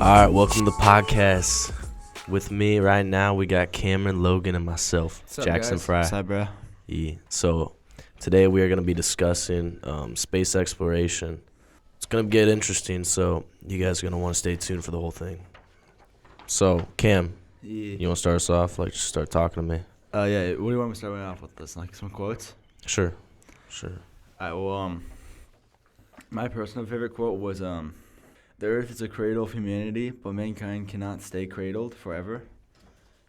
All right, welcome to the podcast. With me right now, we got Cameron, Logan, and myself, What's up, Jackson guys? Fry. What's up, bro? Yeah. So today we are going to be discussing space exploration. It's going to get interesting, so you guys are going to want to stay tuned for the whole thing. So, Cam, Yeah. you want to start us off? Like, just start talking to me. Yeah. What do you want me to start off with this? Like some quotes? Sure. Alright. Well, my personal favorite quote was "The Earth is a cradle of humanity, but mankind cannot stay cradled forever."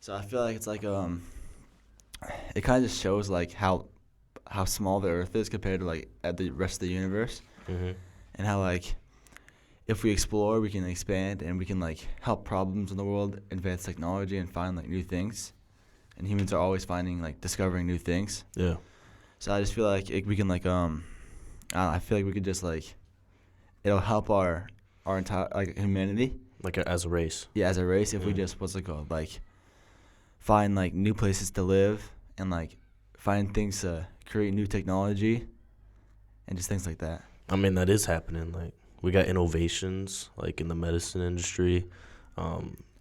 So I feel like it's like it kind of just shows like how small the Earth is compared to like at the rest of the universe, Mm-hmm. and how like if we explore, we can expand and we can like help problems in the world, advance technology, and find like new things. And humans are always discovering new things. Yeah. So I just feel like we can like I feel like we could just like it'll help our entire like humanity. Like as a race. Yeah, as a race, if we Mhm. just like find like new places to live and like find things to create new technology and just things like that. I mean, that is happening. Like, we got innovations, like, in the medicine industry,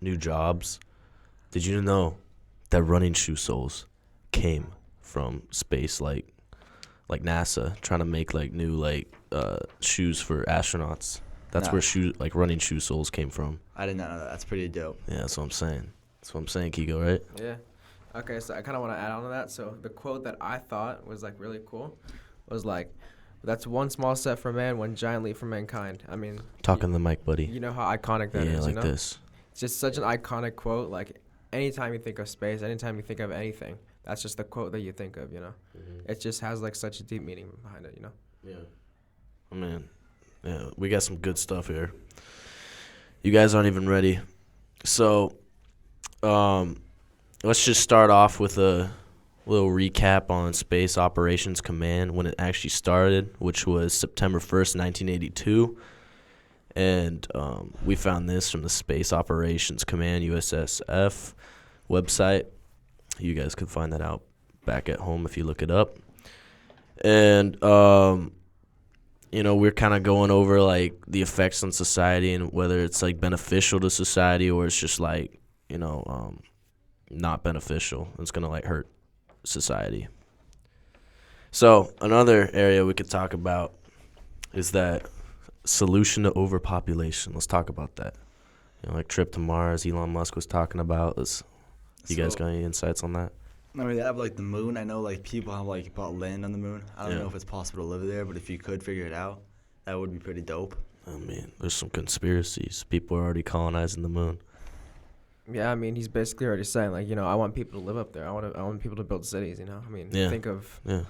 new jobs. Did you know that running shoe soles came from space, like NASA trying to make, like, new, like, shoes for astronauts? That's Nah. where running shoe soles came from. I did not know that. That's pretty dope. Yeah, that's what I'm saying. Kiko, right? Yeah. Okay, so I kind of want to add on to that. So the quote that I thought was like really cool was like, "That's one small step for man, one giant leap for mankind." I mean, Talking to the mic, buddy. you know how iconic that is. Yeah, like you know? this. It's just such an iconic quote. Like anytime you think of space, anytime you think of anything, that's just the quote that you think of. You know, it just has like such a deep meaning behind it. You know. Yeah. I mean, yeah, we got some good stuff here. You guys aren't even ready. So, let's just start off with a little recap on Space Operations Command when it actually started, which was September 1st, 1982. And we found this from the Space Operations Command USSF website. You guys could find that out back at home if you look it up. And we're kind of going over like the effects on society and whether it's like beneficial to society or it's just like not beneficial. It's gonna like hurt society. So another area we could talk about is that solution to overpopulation. Let's talk about that. Like trip to Mars, Elon Musk was talking about. You guys got any insights on that? I mean, they have like the moon. I know like people have like bought land on the moon. I don't Yeah. know if it's possible to live there, but if you could figure it out, that would be pretty dope. I mean, there's some conspiracies. People are already colonizing the moon. Yeah, I mean, he's basically already saying like, I want people to live up there. I want people to build cities. I mean, Yeah. think of Yeah.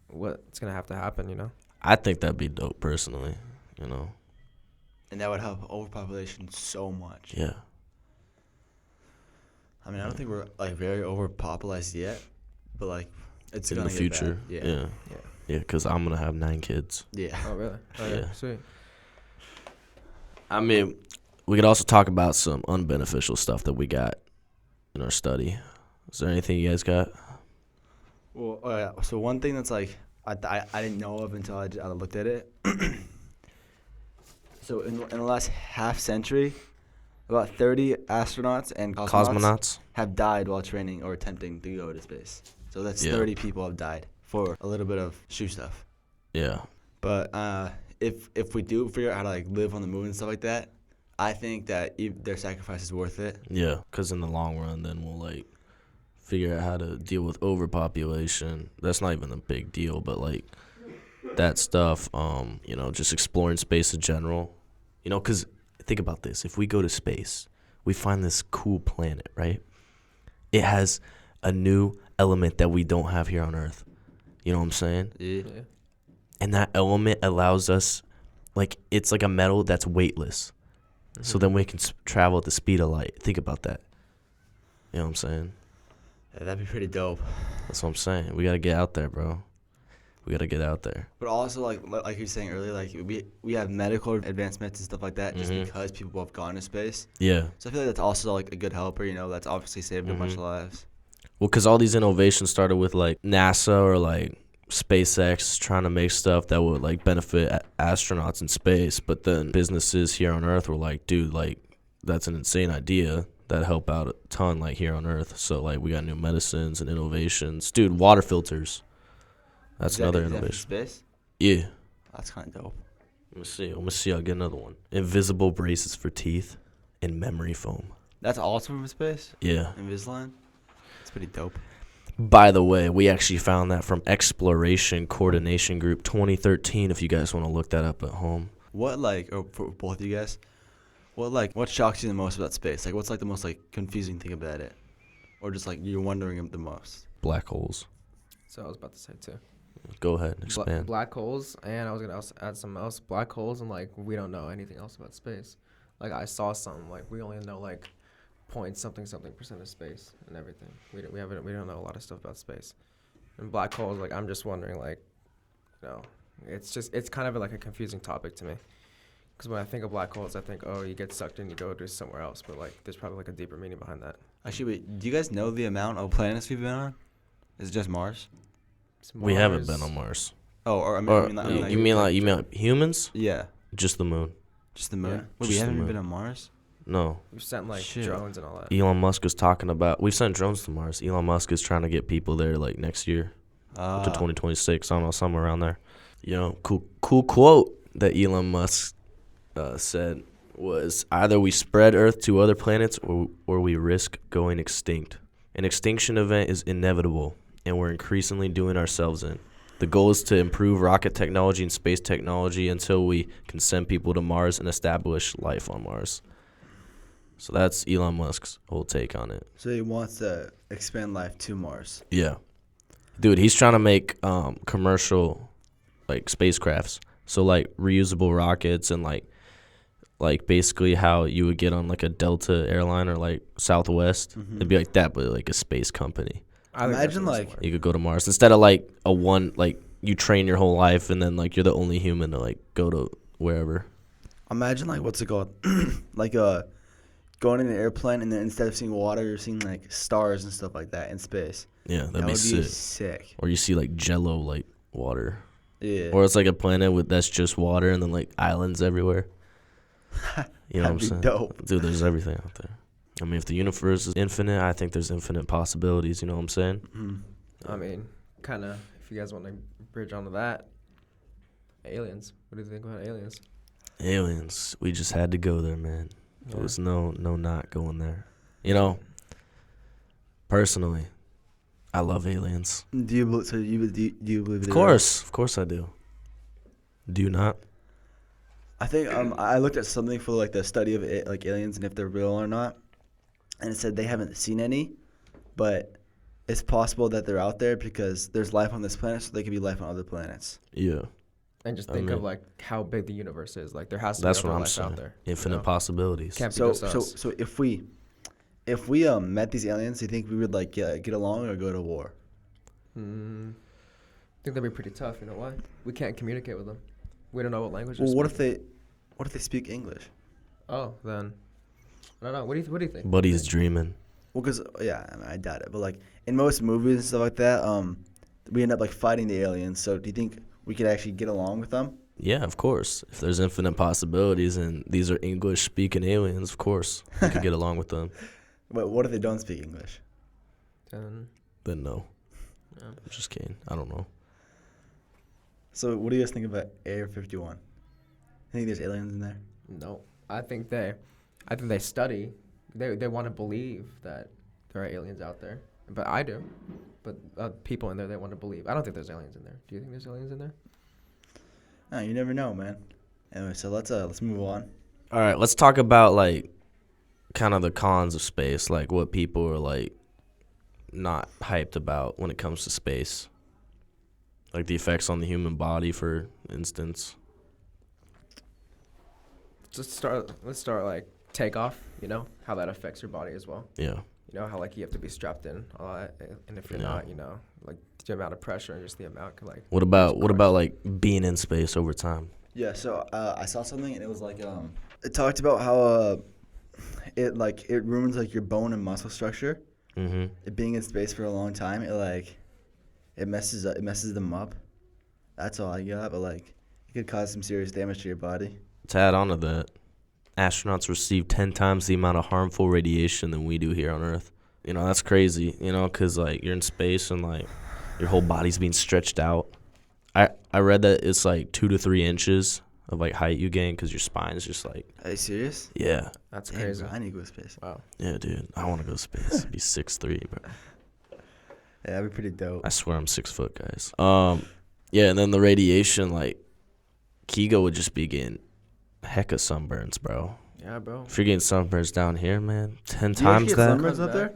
what's gonna have to happen. I think that'd be dope personally, And that would help overpopulation so much. Yeah. I mean, I don't think we're like very overpopulated yet, but like it's In gonna the get future. bad. Yeah. Yeah, because I'm going to have 9 kids. Yeah. Oh really? Oh, Yeah. Sweet. I mean, we could also talk about some unbeneficial stuff that we got in our study. Is there anything you guys got? Well, so one thing that's like I didn't know of until I looked at it. So in the last half century, about 30 astronauts and cosmonauts have died while training or attempting to go to space. So that's Yeah. 30 people have died for a little bit of shoe stuff. Yeah. But if we do figure out how to like live on the moon and stuff like that, I think that their sacrifice is worth it. Yeah, because in the long run, then we'll, like, figure out how to deal with overpopulation. That's not even a big deal, but, like, that stuff, just exploring space in general. Because think about this. If we go to space, we find this cool planet, right? It has a new element that we don't have here on Earth. You know what I'm saying? Yeah. Yeah. And that element allows us, like, it's like a metal that's weightless. So then we can travel at the speed of light. Think about that. You know what I'm saying? Yeah, that'd be pretty dope. That's what I'm saying. We got to get out there, bro. We got to get out there. But also, like you were saying earlier, like we have medical advancements and stuff like that just Mhm. because people have gone to space. Yeah. So I feel like that's also like a good helper. That's obviously saved a bunch of lives. Well, because all these innovations started with, like, NASA or, like, SpaceX trying to make stuff that would, like, benefit astronauts in space. But then businesses here on Earth were like, dude, like, that's an insane idea that help out a ton, like here on Earth. So like we got new medicines and innovations, dude. Water filters. That's another Is that for innovation. space? Yeah. That's kind of dope. Let me see. Let me see. I'll get another one. Invisible braces for teeth and memory foam. That's also from space? Yeah. Invisalign? It's pretty dope. By the way, we actually found that from Exploration Coordination Group 2013. If you guys want to look that up at home. What, like, or for both of you guys, what shocks you the most about space? Like, what's, like, the most, like, confusing thing about it? Or just, like, you're wondering the most? Black holes. So I was about to say too. Go ahead. Expand. Black holes, and I was gonna also add something else. Black holes, and like we don't know anything else about space. Like I saw some, like we only know like point something percent of space and everything. We don't know a lot of stuff about space. And black holes, like I'm just wondering, like, it's kind of like a confusing topic to me. Because when I think of black holes, I think, oh, you get sucked in, you go to somewhere else. But like, there's probably like a deeper meaning behind that. Actually, wait, do you guys know the amount of planets we've been on? Is it just Mars? We haven't been on Mars. Oh, or I mean, Or, like, you mean like humans? Yeah, Just the moon. just the moon. Yeah. Wait, we Just the haven't moon. been on Mars? No. We've sent like Shit. drones and all that. Elon Musk was talking about. We've sent drones to Mars. Elon Musk is trying to get people there like next year to 2026. I don't know, somewhere around there. You know, cool quote that Elon Musk said was either we spread Earth to other planets or we risk going extinct. An extinction event is inevitable, and we're increasingly doing ourselves in. The goal is to improve rocket technology and space technology until we can send people to Mars and establish life on Mars. So that's Elon Musk's whole take on it. So he wants to expand life to Mars. Yeah. Dude, he's trying to make commercial like spacecrafts. So like reusable rockets and like basically how you would get on like a Delta airline or like Southwest. Mhm. It'd be like that, but like a space company. I think that's Imagine, really like- smart. You could go to Mars instead of like you train your whole life and then like you're the only human to like go to wherever. Imagine, like, what's it called? Like, going in an airplane and then instead of seeing water, you're seeing, like, stars and stuff like that in space. Yeah, that'd That be would sick. be sick. Or you see like Jello like water, Yeah. or it's like a planet that's just water and then like islands everywhere. You know what I'm That'd be saying? dope. Dude, there's everything out there. I mean, if the universe is infinite, I think there's infinite possibilities. You know what I'm saying? Mhm. I mean, kind of, if you guys want to bridge onto that, aliens. What do you think about aliens? Aliens. We just had to go there, man. Yeah. There was no not going there. You know, personally, I love aliens. Do you believe? So do you believe? Of course I do. Do you not? I think I looked at something for like the study of like aliens and if they're real or not, and it said they haven't seen any, but it's possible that they're out there because there's life on this planet, so there could be life on other planets. Yeah, And just I think of mean- like how big the universe is. Like there has to that's be what other I'm life saying. out there. Infinite know? possibilities. Can't be So just us. so if we met these aliens, do you think we would like get along or go to war? I think that'd be pretty tough. You know why? We can't communicate with them. We don't know what language. Well, they're what if speaking. they speak English? Oh, then I don't know. What do you think? Buddy's dreaming. Well, because I mean, I doubt it, but like in most movies and stuff like that, we end up like fighting the aliens. So do you think we could actually get along with them? Yeah, of course. If there's infinite possibilities and these are English-speaking aliens, of course we could get along with them. But what if they don't speak English? Then Then no. yeah. I'm just kidding. I don't know. So what do you guys think about Area 51? Think there's aliens in there? No, I think they study. They want to believe that there are aliens out there, but I do. But people in there, they want to believe. I don't think there's aliens in there. Do you think there's aliens in there? No, you never know, man. Anyway, so let's move on. All right, let's talk about like kind of the cons of space, like what people are like not hyped about when it comes to space. Like the effects on the human body, for instance. Let's start like takeoff. You know how that affects your body as well. Yeah. You know how like you have to be strapped in a lot, and if you're Yeah. not, you know, like the amount of pressure and just the amount could like. What about like being in space over time? Yeah, so I saw something and it was like it talked about how it ruins like your bone and muscle structure. Mm-hmm. It being in space for a long time, it messes them up. That's all I got, but like it could cause some serious damage to your body. To add on to that, astronauts receive 10 times the amount of harmful radiation than we do here on Earth. You know, that's crazy, you know, because, like, you're in space and, like, your whole body's being stretched out. I read that it's, like, 2 to 3 inches of, like, height you gain because your spine is just, like... Are you serious? Yeah. That's Dang, crazy. bro, I need to go to space. Wow. Yeah, dude. I want to go to space. Be 6'3", bro. Yeah, that'd be pretty dope. I swear I'm 6 foot, guys. Yeah, and then the radiation, like, Kigo would just be getting hecka sunburns, bro. Yeah, bro. If you're getting sunburns down here, man, 10 Do you actually times get that. sunburns up there?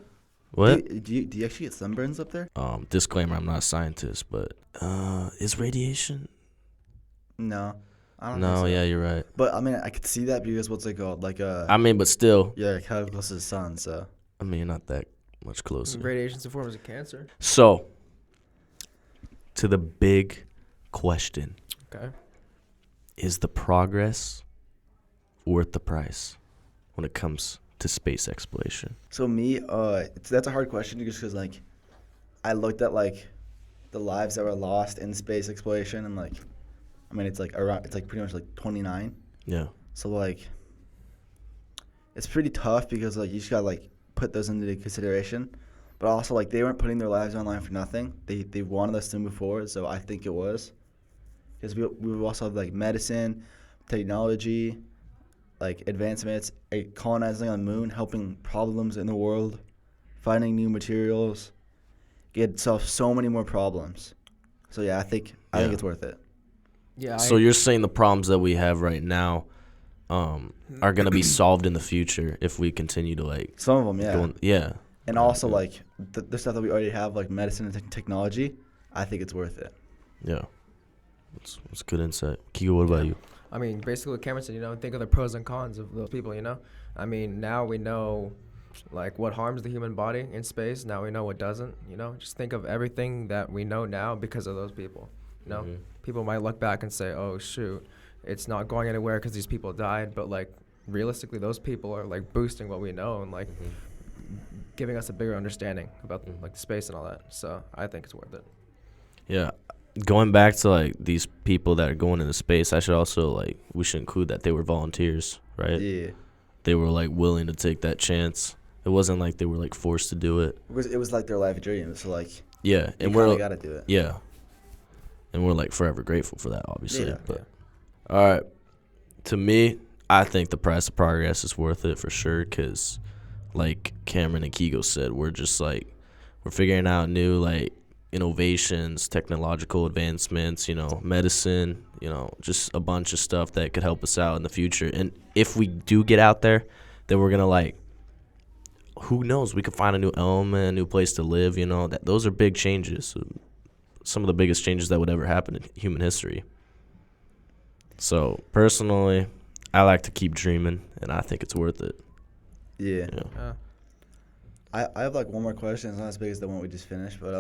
What? Do you actually get sunburns up there? Disclaimer: I'm not a scientist, but is radiation? No. I don't No, think so. yeah, you're right. But I mean, I could see that because what's it called? Like I mean, but still, yeah, how close to the sun. So I mean, you're not that much closer. Radiation's a form of cancer. So, to the big question: Okay. is the progress worth the price when it comes to space exploration? So me, that's a hard question just because like, I looked at like, the lives that were lost in space exploration and like, I mean it's like around it's like pretty much like 29. Yeah. So like, it's pretty tough because like you just gotta like put those into consideration, but also like they weren't putting their lives on line for nothing. They wanted us to move forward, so I think it was because we also have like medicine, technology, like advancements, colonizing on the moon, helping problems in the world, finding new materials, get so many more problems. So yeah, I think it's worth it. Yeah. So you're saying the problems that we have right now are gonna be solved in the future if we continue to like Some of them, yeah. Yeah. And also like the stuff that we already have, like medicine and technology, I think it's worth it. Yeah. That's good insight. Kigo, what about you? I mean, basically what Cameron said, you know, think of the pros and cons of those people, you know? I mean, now we know, like, what harms the human body in space. Now we know what doesn't, you know? Just think of everything that we know now because of those people, you know? Mhm. People might look back and say, oh, shoot, it's not going anywhere because these people died. But, like, realistically, those people are, like, boosting what we know and, like, giving us a bigger understanding about, like, space and all that. So I think it's worth it. Yeah. Going back to like these people that are going into space, I should also like we should include that they were volunteers, right? Yeah. They were like willing to take that chance. It wasn't like they were like forced to do it. It was like their life dream. So like, Yeah, you and kind we're of gotta do it. yeah, and we're like forever grateful for that, obviously. Yeah. But all right, to me, I think the price of progress is worth it for sure. Cause like Cameron and Kigo said, we're just like we're figuring out new like innovations, technological advancements, you know, medicine, you know, just a bunch of stuff that could help us out in the future. And if we do get out there, then we're gonna like, who knows? We could find a new element, a new place to live. You know, those are big changes. Some of the biggest changes that would ever happen in human history. So personally, I like to keep dreaming, and I think it's worth it. Yeah. Yeah. I have like one more question. It's not as big as the one we just finished, but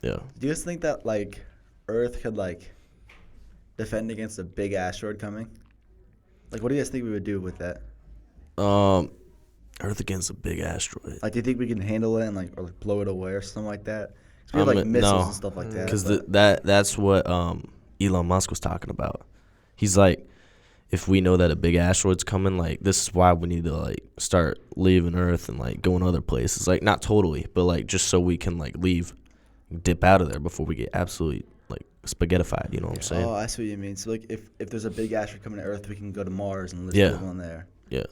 Yeah. do you guys think that like Earth could like defend against a big asteroid coming? Like, what do you guys think we would do with that? Earth against a big asteroid. Like, do you think we can handle it and like or like blow it away or something like that? 'Cause we have like missiles no. and stuff like that. Because but- that's what Elon Musk was talking about. He's like, if we know that a big asteroid's coming, like this is why we need to like start leaving Earth and like going other places. Like not totally, but like just so we can like leave, dip out of there before we get absolutely like spaghettified. You know what I'm saying? Oh, I see what you mean. So like, if there's a big asteroid coming to Earth, we can go to Mars and Yeah. live on there. Yeah.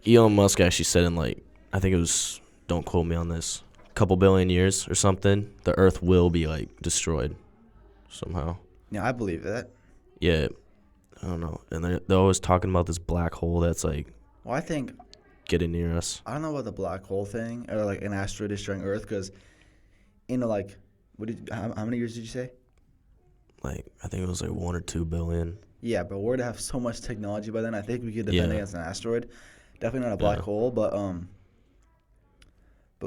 Elon Musk actually said in like I think it was, don't quote me on this, a couple billion years or something, the Earth will be like destroyed somehow. Yeah, I believe that. Yeah. I don't know. And they're always talking about this black hole that's like Well, I think getting near us. I don't know about the black hole thing or like an asteroid destroying Earth because, like, how many years did you say? Like I think it was like 1 or 2 billion. Yeah, but we're to have so much technology by then. I think we could defend Yeah. against an asteroid. Definitely not a black Yeah. hole, but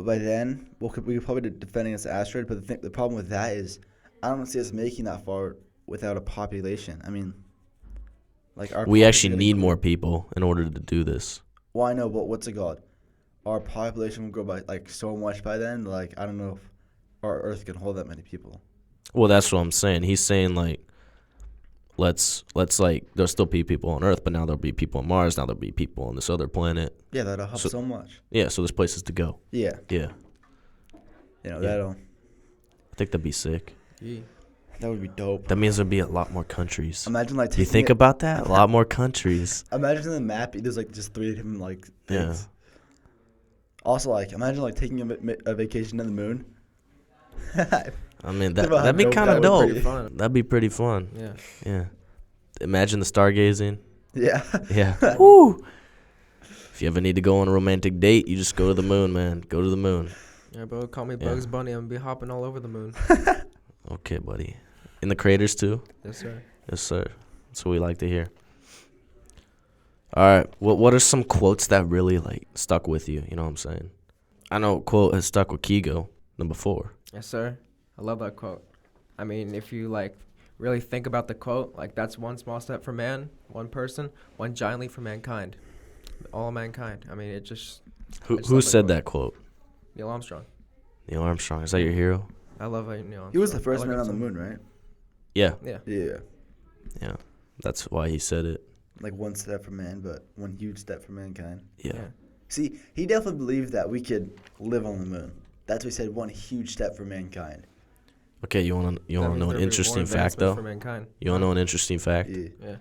by then we could probably defend against the asteroid. But the problem with that is, I don't see us making that far without a population. I mean, like our We population actually gonna need grow- more people in order to do this. Well, I know, but what's it called? Our population will grow by like so much by then. Like I don't know if our Earth can hold that many people. Well, that's what I'm saying. He's saying like let's like there'll still be people on Earth, but now there'll be people on Mars. Now there'll be people on this other planet. Yeah, that'll help So- so much. Yeah, so there's places to go. Yeah, Yeah, yeah. I think that'd be sick. Yeah. That would be dope. That means there'd be a lot more countries. Imagine like Do you taking think it- about that? A lot more countries. Imagine the map. There's like just 3 different like Yeah. things. Also, like imagine like taking a vacation to the moon. I mean, Think about how that'd be dope kind of that would dope. be. Fun. That'd be pretty fun. Yeah. Yeah. Imagine the stargazing. Yeah. Yeah. Woo. If you ever need to go on a romantic date, you just go to the moon, man. Go to the moon. Yeah, bro. Call me Yeah. Bugs Bunny. I'm gonna be hopping all over the moon. Okay, buddy. In the craters too. Yes, sir. Yes, sir. That's what we like to hear. All right. What are some quotes that really like stuck with you? You know what I'm saying? I know a quote has stuck with Kigo, number 4. Yes, sir. I love that quote. I mean, if you like really think about the quote, like that's one small step for man, one person, one giant leap for mankind, all mankind. I mean, it just Who I just who love that said quote. that quote? Neil Armstrong. Neil Armstrong. Is that your hero? I love Neil Armstrong. He was the I first like man him on the so- moon, right? Yeah. Yeah. Yeah. Yeah. That's why he said it. Like one step for man, but one huge step for mankind. Yeah. See, he definitely believed that we could live on the moon. That's what he said. One huge step for mankind. Okay, you wanna That know means an there'll be more interesting fact advancements though? for mankind. You wanna know an interesting fact? Yeah. Yeah.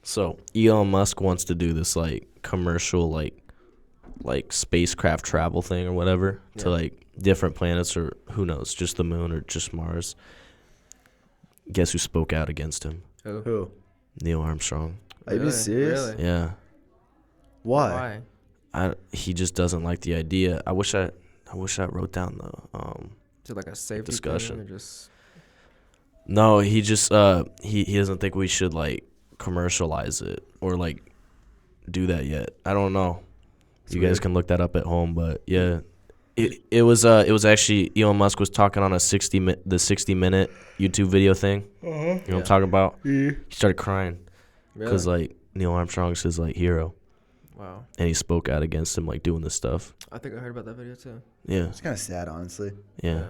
So Elon Musk wants to do this like commercial like spacecraft travel thing or whatever to Yeah. like different planets or who knows, just the moon or just Mars. Guess who spoke out against him? Who? Neil Armstrong. Are you being serious? Really? Yeah. Why? He just doesn't like the idea. I wish I wrote down the Is it like a safety discussion. thing or just No, he just he doesn't think we should like commercialize it or like do that yet. I don't know. It's You guys weird. can look that up at home, but yeah. It was actually Elon Musk was talking on a 60-minute YouTube video thing. You know what I'm Yeah. talking about? Yeah. He started crying really? cuz like Neil Armstrong's his like hero Wow. and he spoke out against him like doing this stuff. I think I heard about that video too. Yeah. It's kind of sad, honestly. Yeah.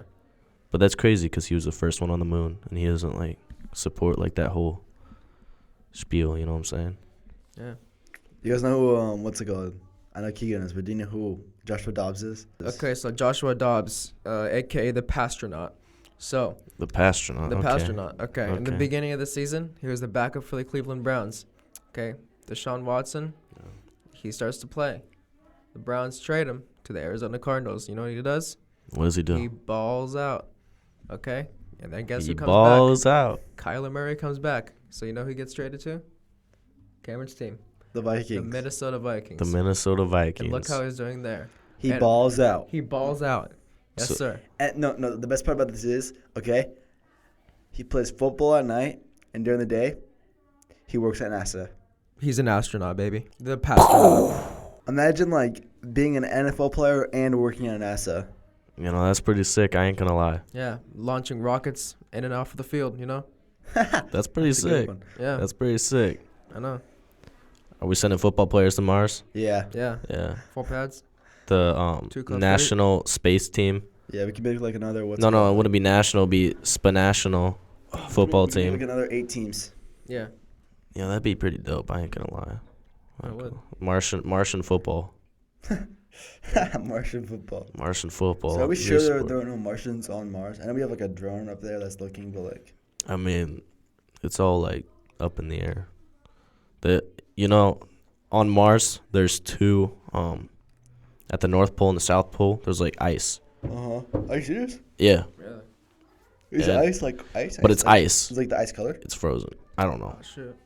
But that's crazy cuz he was the first one on the moon and he doesn't like support like that whole spiel, you know what I'm saying? Yeah. You guys know who, what's it called? I know Keegan is, but do you know who Joshua Dobbs is? Okay, so Joshua Dobbs, aka the Pastronaut. So The Pastronaut. the okay. Pastronaut. Okay. In the Okay. beginning of the season, he was the backup for the Cleveland Browns. Okay. Deshaun Watson, he starts to play. The Browns trade him to the Arizona Cardinals. You know what he does? What does he do? He balls out. Okay. And then guess He who comes balls out. back? Kyler Murray comes back. So you know who gets traded to? Cameron's team, The Vikings. the Minnesota Vikings. The Minnesota Vikings. And look how he's doing there. He and- balls out. He balls out. Yes, So- sir. And no. The best part about this is, okay, he plays football at night, and during the day, he works at NASA. He's an astronaut, baby. The Pastronaut. Imagine like being an NFL player and working at NASA. You know, that's pretty sick. I ain't gonna lie. Yeah, launching rockets in and off of the field, you know? That's pretty That's a good sick. one. Yeah, That's pretty sick. I know. Are we sending football players to Mars? Yeah, Yeah, Yeah. 4 pads. The 2 clubs, national space team. yeah. We can make like another. What's No, it no, it called? wouldn't be national. It'd be spanational football We can make, team. like another 8 teams. Yeah, Yeah, that'd be pretty dope. I ain't gonna lie. I would. Martian football. Martian football. Martian football. So are we new sure sport. there are no Martians on Mars? I know we have like a drone up there that's looking, but like. I mean, it's all like up in the air. On Mars, there's 2. At the North Pole and the South Pole, there's like ice. Are you serious? Yeah, really? Is Yeah. ice like ice? but it's like, ice. It's like the ice color. It's frozen. I don't know. Oh, shit.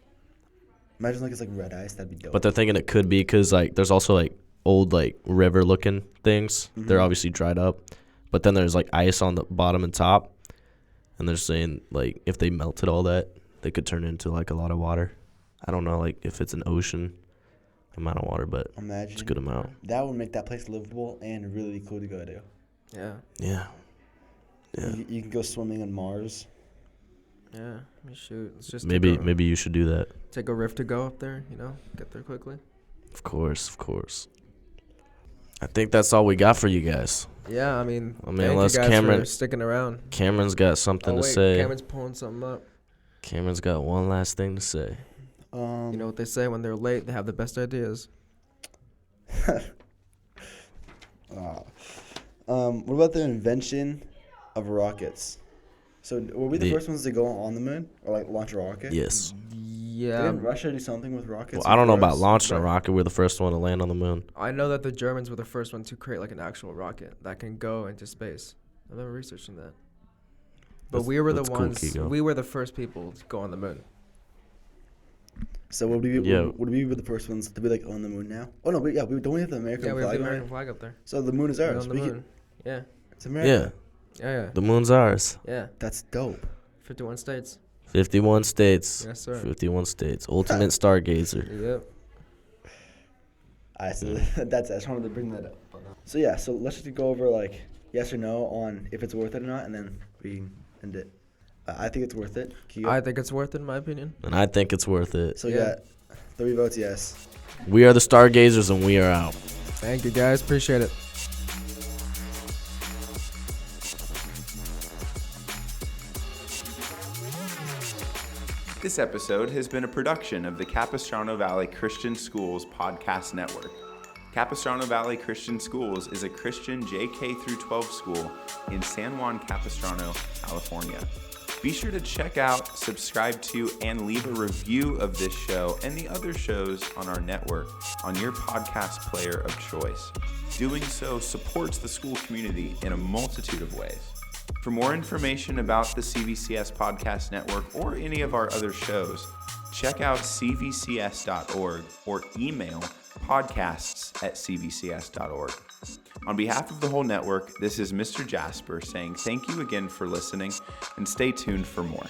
Imagine like it's like red ice. That'd be dope. But they're thinking it could be because like there's also like old like river looking things. They're Mhm. obviously dried up, but then there's like ice on the bottom and top, and they're saying like if they melted all that, they could turn into like a lot of water. I don't know like if it's an ocean amount of water, but Imagine it's a good amount. that would make that place livable and really cool to go to. Yeah, Yeah, yeah. You can go swimming on Mars. yeah. I mean, shoot. Let's just Maybe you should do that. take a rift to go up there, you know? Get there quickly. Of course. I think that's all we got for you guys. Yeah, I mean, I mean, thank unless you guys Cameron- for sticking around. Cameron's got something Oh, to wait, say. Cameron's pulling something up. Cameron's got one last thing to say. You know what they say, when they're late, they have the best ideas. What about the invention of rockets? So were we the first ones to go on the moon or like launch a rocket? Yes. Yeah. Didn't Russia do something with rockets? Well, I don't know before about us? launching a rocket. We're the first one to land on the moon. I know that the Germans were the first one to create like an actual rocket that can go into space. I've never researched that. But we were the that's cool, ones. Kigo. We were the first people to go on the moon. So would we be, Yeah. would we be the first ones to be like on the moon now? Oh no, we don't we have the American Yeah, we have flag the on American it? flag up there. So the moon is We're ours. on the We moon. Yeah. It's America. Yeah. The moon's ours. Yeah. That's dope. 51 states. 51 states. Yes, sir. 51 states. Ultimate stargazer. Yep. Alright, so that's it. I just wanted to bring that up. So yeah, so let's just go over like yes or no on if it's worth it or not, and then we can end it. I think it's worth it. Kiyo? I think it's worth it, in my opinion. And I think it's worth it. So Yeah. yeah, 3 votes yes. We are the stargazers and we are out. Thank you, guys. Appreciate it. This episode has been a production of the Capistrano Valley Christian Schools Podcast Network. Capistrano Valley Christian Schools is a Christian JK through 12 school in San Juan Capistrano, California. Be sure to check out, subscribe to, and leave a review of this show and the other shows on our network on your podcast player of choice. Doing so supports the school community in a multitude of ways. For more information about the CVCS Podcast Network or any of our other shows, check out cvcs.org or email podcasts@cvcs.org. On behalf of the whole network, this is Mr. Jasper saying thank you again for listening and stay tuned for more.